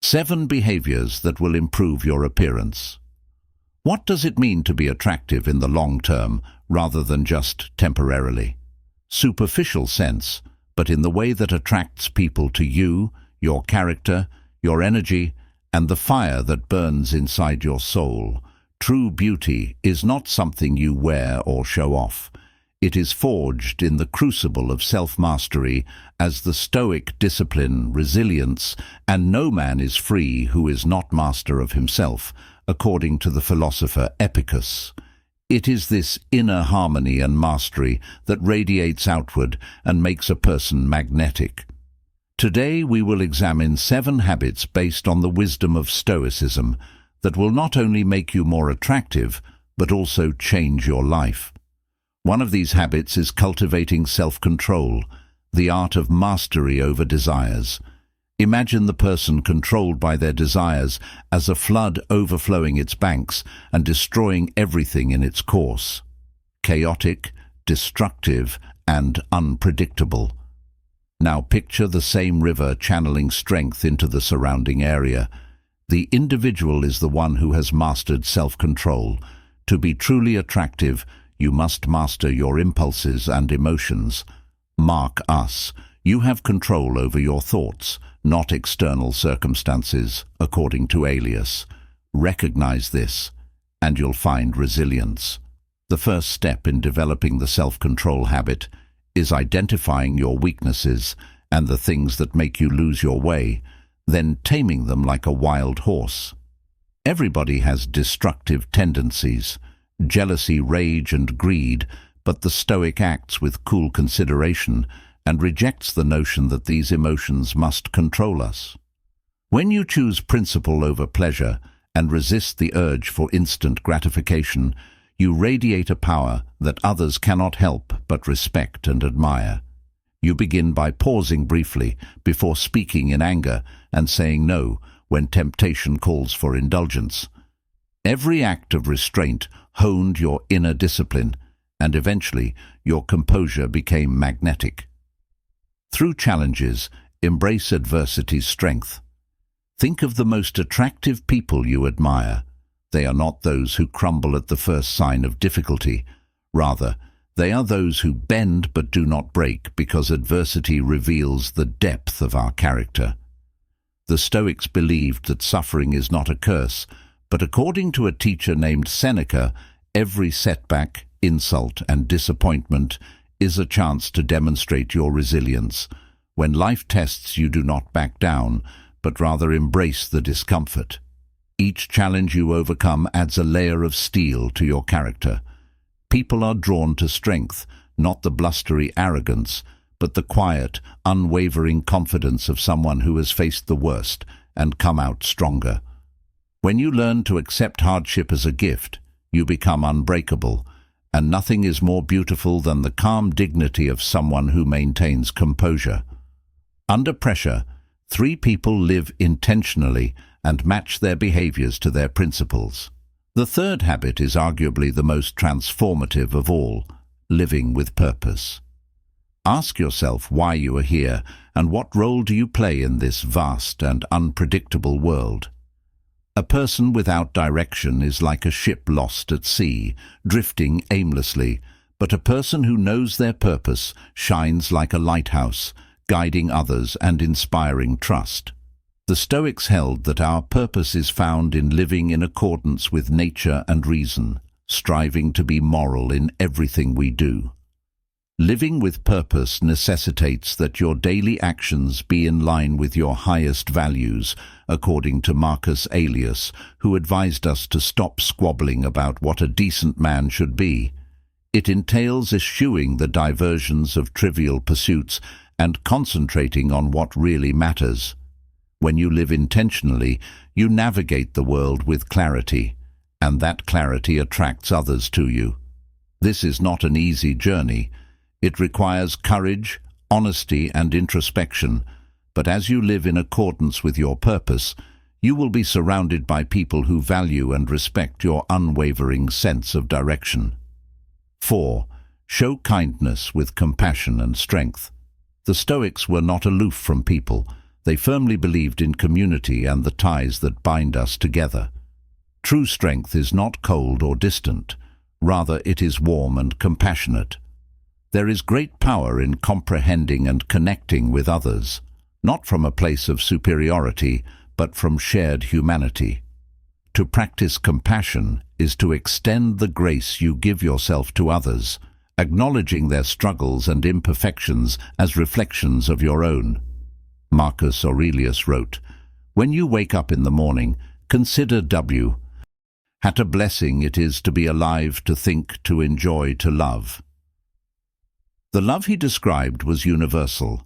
7 behaviors that will improve your appearance. What does it mean to be attractive in the long term rather than just temporarily? Superficial sense, but in the way that attracts people to you, your character, your energy, and the fire that burns inside your soul. True beauty is not something you wear or show off. It is forged in the crucible of self-mastery as the Stoic discipline, resilience, and no man is free who is not master of himself, according to the philosopher Epicurus. It is this inner harmony and mastery that radiates outward and makes a person magnetic. Today we will examine 7 habits based on the wisdom of Stoicism that will not only make you more attractive, but also change your life. One of these habits is cultivating self-control, the art of mastery over desires. Imagine the person controlled by their desires as a flood overflowing its banks and destroying everything in its course. Chaotic, destructive, and unpredictable. Now picture the same river channeling strength into the surrounding area. The individual is the one who has mastered self-control. To be truly attractive, you must master your impulses and emotions. Mark us. You have control over your thoughts, not external circumstances, according to Aelius. Recognize this, and you'll find resilience. The first step in developing the self-control habit is identifying your weaknesses and the things that make you lose your way, then taming them like a wild horse. Everybody has destructive tendencies, jealousy, rage, and greed, but the Stoic acts with cool consideration and rejects the notion that these emotions must control us. When you choose principle over pleasure and resist the urge for instant gratification, you radiate a power that others cannot help but respect and admire. You begin by pausing briefly before speaking in anger and saying no when temptation calls for indulgence. Every act of restraint honed your inner discipline, and eventually your composure became magnetic. Through challenges, embrace adversity's strength. Think of the most attractive people you admire. They are not those who crumble at the first sign of difficulty. Rather, they are those who bend but do not break, because adversity reveals the depth of our character. The Stoics believed that suffering is not a curse, but according to a teacher named Seneca, every setback, insult, and disappointment is a chance to demonstrate your resilience. When life tests you, do not back down, but rather embrace the discomfort. Each challenge you overcome adds a layer of steel to your character. People are drawn to strength, not the blustery arrogance, but the quiet, unwavering confidence of someone who has faced the worst and come out stronger. When you learn to accept hardship as a gift, you become unbreakable, and nothing is more beautiful than the calm dignity of someone who maintains composure. Under pressure, 3 people live intentionally and match their behaviors to their principles. The third habit is arguably the most transformative of all: living with purpose. Ask yourself why you are here and what role do you play in this vast and unpredictable world. A person without direction is like a ship lost at sea, drifting aimlessly, but a person who knows their purpose shines like a lighthouse, guiding others and inspiring trust. The Stoics held that our purpose is found in living in accordance with nature and reason, striving to be moral in everything we do. Living with purpose necessitates that your daily actions be in line with your highest values, according to Marcus Aurelius, who advised us to stop squabbling about what a decent man should be. It entails eschewing the diversions of trivial pursuits and concentrating on what really matters. When you live intentionally, you navigate the world with clarity, and that clarity attracts others to you. This is not an easy journey. It requires courage, honesty, and introspection, but as you live in accordance with your purpose, you will be surrounded by people who value and respect your unwavering sense of direction. 4. Show kindness with compassion and strength. The Stoics were not aloof from people. They firmly believed in community and the ties that bind us together. True strength is not cold or distant. Rather, it is warm and compassionate. There is great power in comprehending and connecting with others, not from a place of superiority, but from shared humanity. To practice compassion is to extend the grace you give yourself to others, acknowledging their struggles and imperfections as reflections of your own. Marcus Aurelius wrote, "When you wake up in the morning, consider what a blessing it is to be alive, to think, to enjoy, to love." The love he described was universal,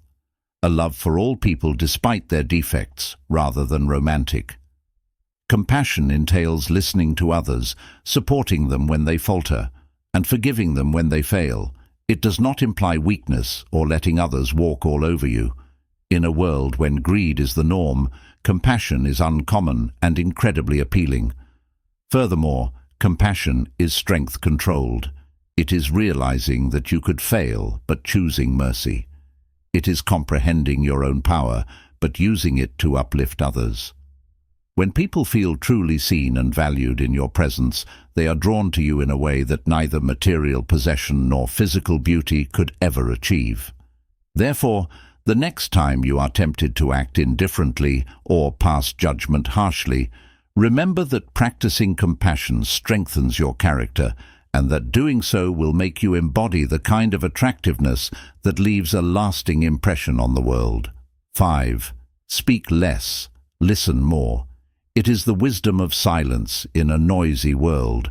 a love for all people despite their defects, rather than romantic. Compassion entails listening to others, supporting them when they falter, and forgiving them when they fail. It does not imply weakness or letting others walk all over you. In a world when greed is the norm, compassion is uncommon and incredibly appealing. Furthermore, compassion is strength-controlled. It is realizing that you could fail, but choosing mercy. It is comprehending your own power, but using it to uplift others. When people feel truly seen and valued in your presence, they are drawn to you in a way that neither material possession nor physical beauty could ever achieve. Therefore, the next time you are tempted to act indifferently or pass judgment harshly, remember that practicing compassion strengthens your character, and that doing so will make you embody the kind of attractiveness that leaves a lasting impression on the world. 5. Speak less, listen more. It is the wisdom of silence in a noisy world.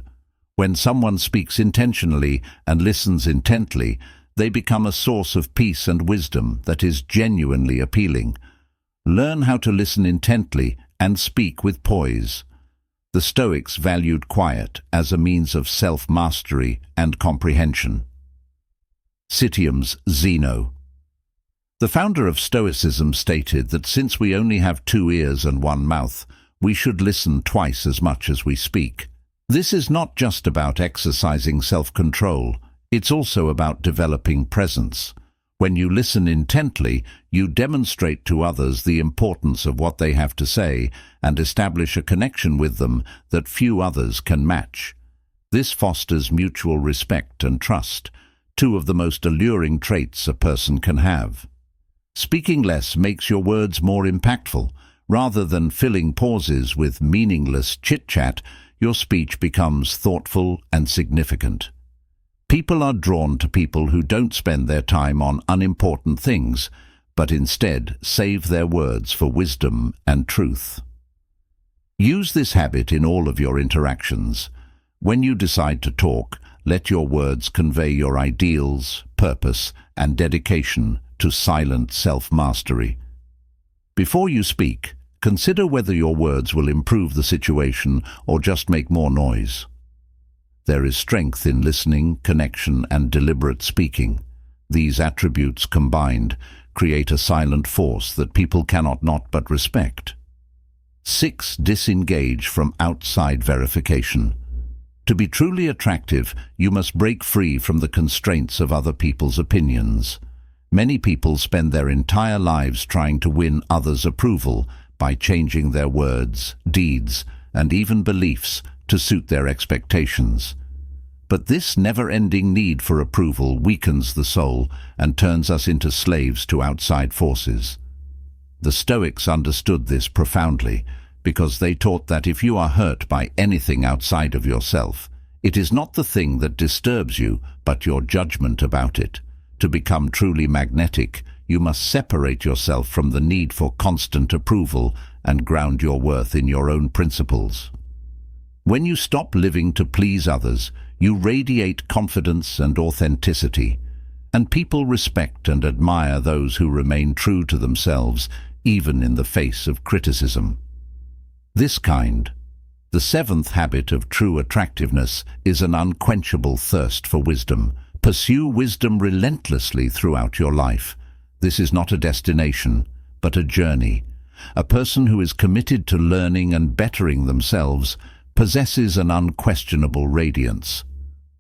When someone speaks intentionally and listens intently, they become a source of peace and wisdom that is genuinely appealing. Learn how to listen intently and speak with poise. The Stoics valued quiet as a means of self-mastery and comprehension. Citium's Zeno. The founder of Stoicism stated that since we only have 2 ears and 1 mouth, we should listen twice as much as we speak. This is not just about exercising self-control, it's also about developing presence. When you listen intently, you demonstrate to others the importance of what they have to say and establish a connection with them that few others can match. This fosters mutual respect and trust, 2 of the most alluring traits a person can have. Speaking less makes your words more impactful. Rather than filling pauses with meaningless chit-chat, your speech becomes thoughtful and significant. People are drawn to people who don't spend their time on unimportant things, but instead save their words for wisdom and truth. Use this habit in all of your interactions. When you decide to talk, let your words convey your ideals, purpose, and dedication to silent self-mastery. Before you speak, consider whether your words will improve the situation or just make more noise. There is strength in listening, connection, and deliberate speaking. These attributes combined create a silent force that people cannot not but respect. 6. Disengage from outside verification. To be truly attractive, you must break free from the constraints of other people's opinions. Many people spend their entire lives trying to win others' approval by changing their words, deeds, and even beliefs to suit their expectations. But this never-ending need for approval weakens the soul and turns us into slaves to outside forces. The Stoics understood this profoundly because they taught that if you are hurt by anything outside of yourself, it is not the thing that disturbs you, but your judgment about it. To become truly magnetic, you must separate yourself from the need for constant approval and ground your worth in your own principles. When you stop living to please others, you radiate confidence and authenticity, and people respect and admire those who remain true to themselves, even in the face of criticism. This kind, the 7th habit of true attractiveness, is an unquenchable thirst for wisdom. Pursue wisdom relentlessly throughout your life. This is not a destination, but a journey. A person who is committed to learning and bettering themselves possesses an unquestionable radiance.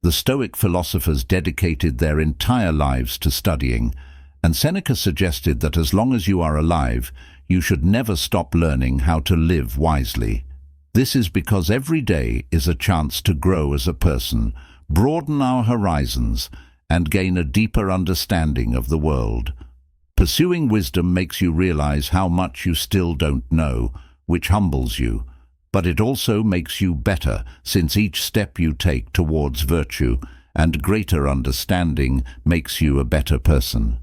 The Stoic philosophers dedicated their entire lives to studying, and Seneca suggested that as long as you are alive, You should never stop learning how to live wisely. This is because every day is a chance to grow as a person, broaden our horizons, and gain a deeper understanding of the world. Pursuing wisdom makes you realize how much you still don't know, which humbles you. But it also makes you better, since each step you take towards virtue and greater understanding makes you a better person.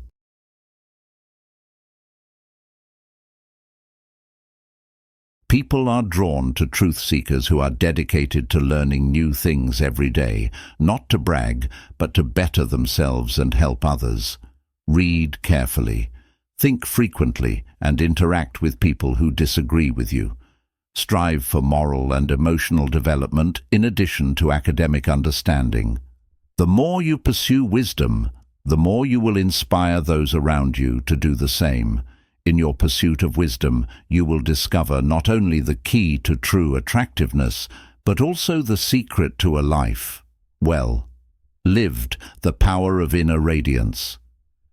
People are drawn to truth seekers who are dedicated to learning new things every day, not to brag, but to better themselves and help others. Read carefully, think frequently, and interact with people who disagree with you. Strive for moral and emotional development in addition to academic understanding. The more you pursue wisdom, the more you will inspire those around you to do the same. In your pursuit of wisdom, you will discover not only the key to true attractiveness, but also the secret to a life, well, lived, the power of inner radiance.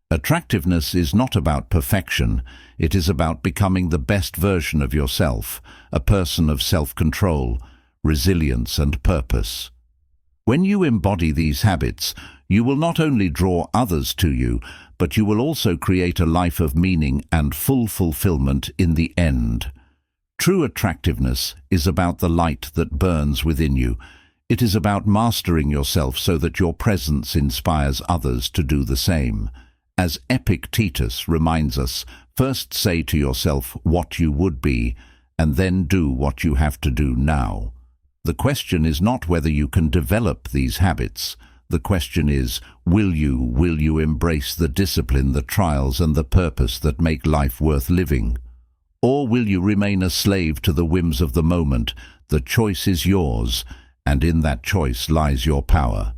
Attractiveness is not about perfection, it is about becoming the best version of yourself, a person of self-control, resilience and purpose. When you embody these habits, you will not only draw others to you, but you will also create a life of meaning and full fulfillment in the end. True attractiveness is about the light that burns within you. It is about mastering yourself so that your presence inspires others to do the same. As Epictetus reminds us, first say to yourself what you would be, and then do what you have to do now. The question is not whether you can develop these habits. The question is, will you embrace the discipline, the trials, and the purpose that make life worth living? Or will you remain a slave to the whims of the moment? The choice is yours, and in that choice lies your power.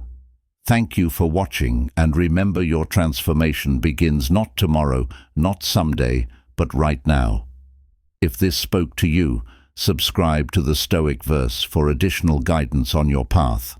Thank you for watching, and remember, your transformation begins not tomorrow, not someday, but right now. If this spoke to you, subscribe to the Stoic Verse for additional guidance on your path.